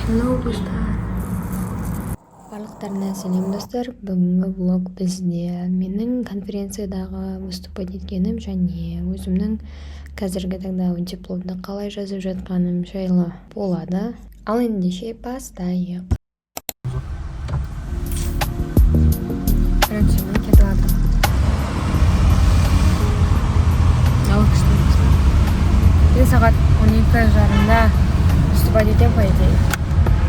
Hello достар. Барлықтарына сәлем достар. Бүгінгі влог бізде менің конференциядағы выступать еткенім және өзімнің қазіргі таңдағы дипломды қалай жазып жатқаным жайлы болады. Ал ендеше бастайық. Короче, мен кетіп жатырмын. Мен сағат 12:30-да выступать етем, по идее.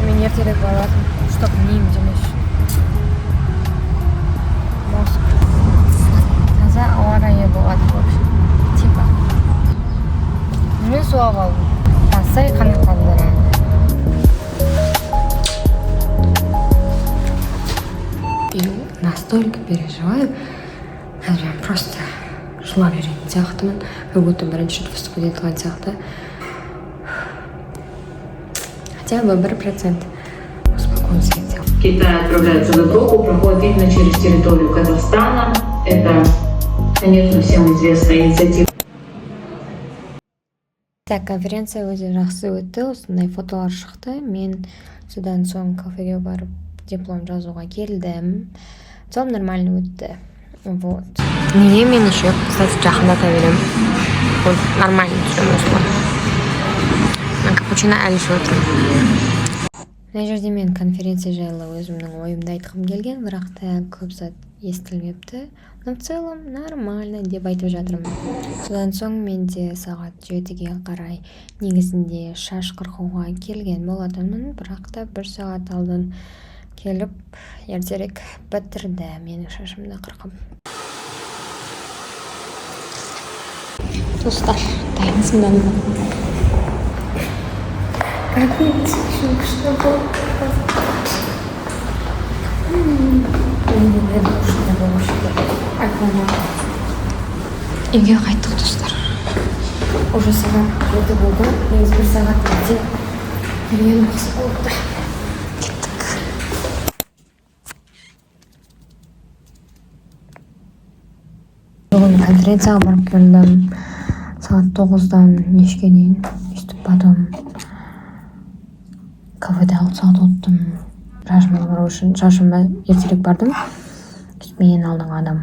Мен ертерек баратым, чтоб нейім демеш. Мозг. Таза ауа райы болады, в общем. Типа. Мен суға қалдым. Тасай қанат қалдым. И настолько переживаю, я просто жылап жүретін сияқтымын, как будто бірінші рет выступать етілген сияқты. Хотя бы 1% успокоиться хотел. Китай отправляется в Европу, проходит именно через территорию Казахстана. Это, конечно, всем известная инициатива. Так, конференция өте жақсы өтті, осындай фотолар шықты. Мен содан соң кафеге барып диплом жазуға келдім. В целом нормально өтті. Вот. Неге мен еще, кстати, жақындата берем. Вот, нормально түсірім осылай. Мен капучино әлі ішіп отырмын. Мына жерде мен конференция жайлы өзімнің ойымды айтқым келген, бірақ та көп зат естілмепті. Но в целом нормально деп айтып жатырмын. Содан соң мен де сағат 7-ге қарай негізінде шаш қырқуға келген болатынмын, бірақ та 1 сағат алдын келіп ертерек бітірді менің шашымды қырқып. Достар, дайынсыңдар ма? Рахмет, үшін күшті болып. Үйге қайттық достар. Уже сағат 7 болды. Негіз 1 сағат өте келген жақсы болыпты. Кеттік. Бүгін конференцияға барып келдім. Сағат 9-дан нешке дейін. Үстіп потом кафеде 6 сағат оттым. Шашымды бару үшін шашыма ертерек бардым. Менен алдыңғы адам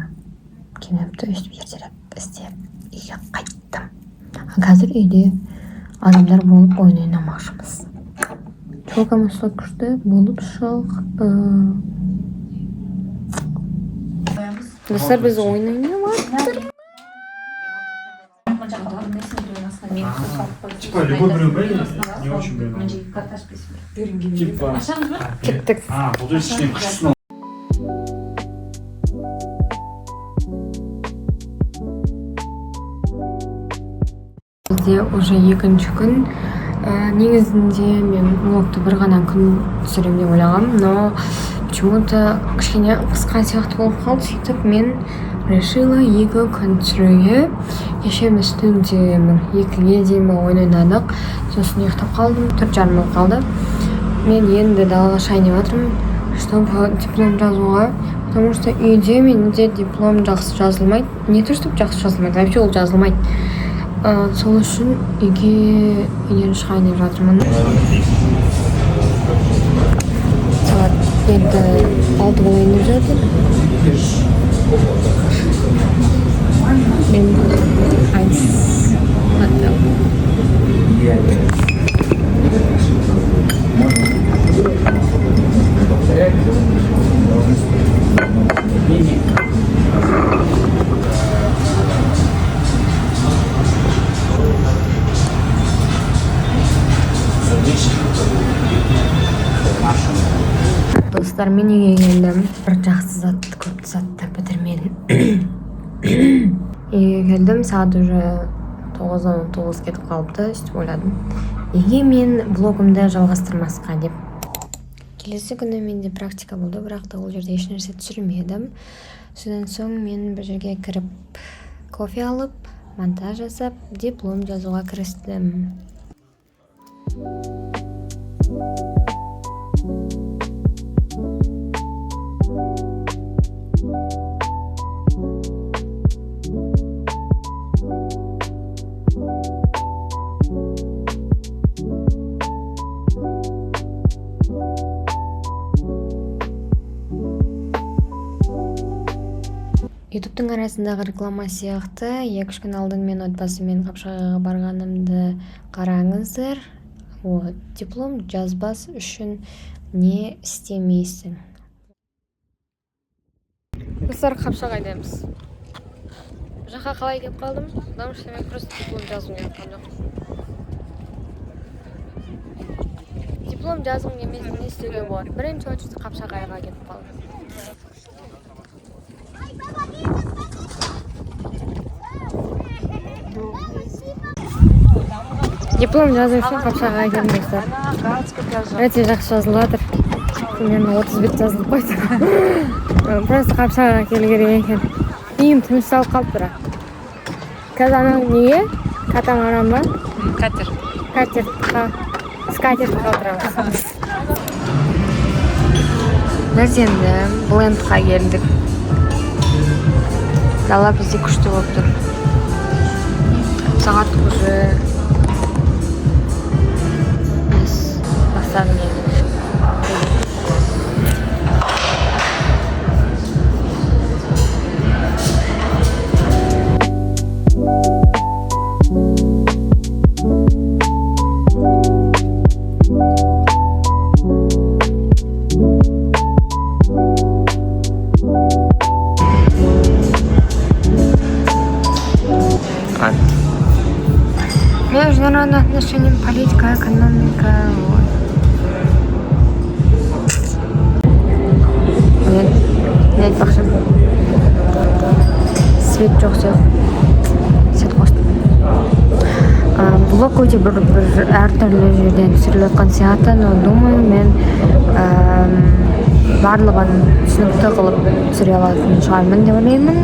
келмепті, өстіп ертерек істеп үйге қайттым. Қазір үйде адамдар болып ойын ойнамақшымыз. Чолкамызға күшті болып шықты. Достар, біз ойын ойнамақтыр. Типа, любой блюдо не очень блюдо. Типа, Кеттік. бұл ішінен күштісін Бізде уже екінші күн. Негізінде мен влогты бір ғана күн түсірем деп ойлағам, но почему-то кішкене қысқа сияқты болып қалды. Сөйтіп мен решила 2 күн түсіруге. Кеше біз түнде 2-ге дейін ойын ойнадық. Сосын ұйықтап қалдым, 4:30 болып қалды. Мен енді далаға шайын жатырмын, чтобы диплом жазуға, потому что үйде менде диплом жақсы жазылмайды. Не то чтобы жақсы жазылмайды, вообще ол жазылмайды. Сол үшін үйден шығайын деп жатырмын. Сағат енді 6 болайын деп жатыр. Мен айс атам. Достар, мен үйге келдім. Бір жақсы затты, көп затты бітірмедім. Үйге келдім, сағат уже 9:19 кетіп қалыпты, сөйтіп ойладым. Неге мен блогымды жалғастырмасқа деп. Келесі күні менде практика болды, бірақ та ол жерде еш нәрсе түсірмедім. Содан соң мен бір жерге кіріп кофе алып, монтаж жасап, диплом жазуға кірістім. ютубтун арасындагы реклама сыяктуу 2-3 күн алдын мен отбасы менен Капшагайга барганымды караңыздар. Вот, диплом жазбас үчүн не истемейсиң? Достор, Капшагайдамыз. Бу жака калай кеп калдым? Потому что мен просто диплом жазгым келген жок. Диплом жазгым келмей эмне истеуге болот? Биринчи очередь Капшагайга кетип калдым. Диплом жазуу үчүн Капшагайга келдим достор. Өтө жакшы жазылып атыр. Мен 30 бет жазылып койду. Просто Капшагайга келгеним экен. Үйүм тынчталып калып бара. Казан неге? Катамаран ба? Катер. Скатертке отурабыз. Биз энди Блендка келдик. Дала бизде күчтүү болуп тур. Саат уже 5 басады. Международные отношения, политика, экономика. Не айтпакчы. Свет жок сөз. Свет кошты. Блог өте бір әр түрлі жерден түсіріліп жатқан сияқты, но думаю, мен барлығын түсінікті қылып түсіре алатын шығармын деп ойлаймын.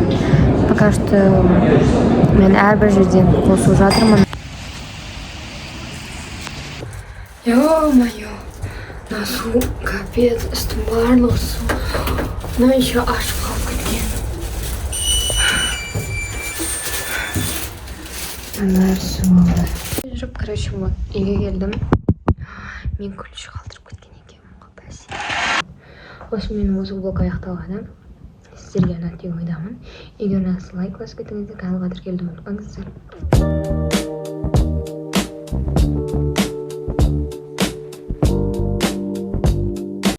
Пока что мен әрбір жерден қосып жатырмын. Ё-моё, на су капец, үстім барлық су. Но еще ашып қалып кеткен. Анар суы. Жүріп, короче, вот, үйге келдім. Мен күліш қалдырып кеткен екен. Осы менің осы блог аяқталғаны. Сіздерге ұнады деп ойдамын. Егер ұнаса лайк басып кетіңіздер, каналға тіркелуді ұмытпаңыздар.